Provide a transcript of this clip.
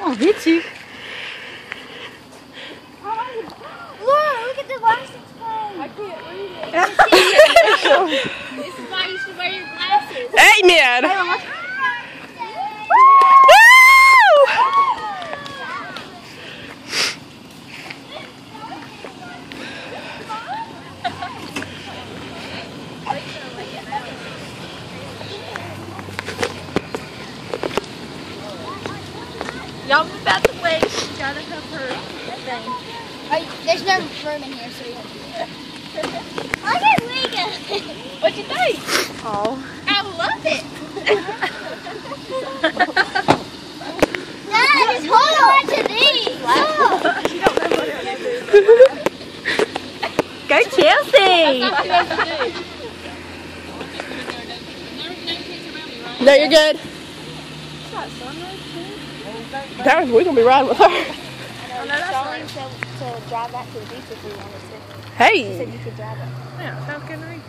I'll hit you. Look at the license plate. I can't read it. This is why you should wear your glasses. Amen. Y'all move out the way. She's gotta have her thing. There's no room in here, so you have to do it. Look at Wiga. What'd you think? Oh. I love it. Dad, just hold on to these. Go Chelsea! No, you're good. We're going to be riding with her. I know that's to drive back to the beach if we wanted to. Hey. She said you could drive it. Yeah, how can I?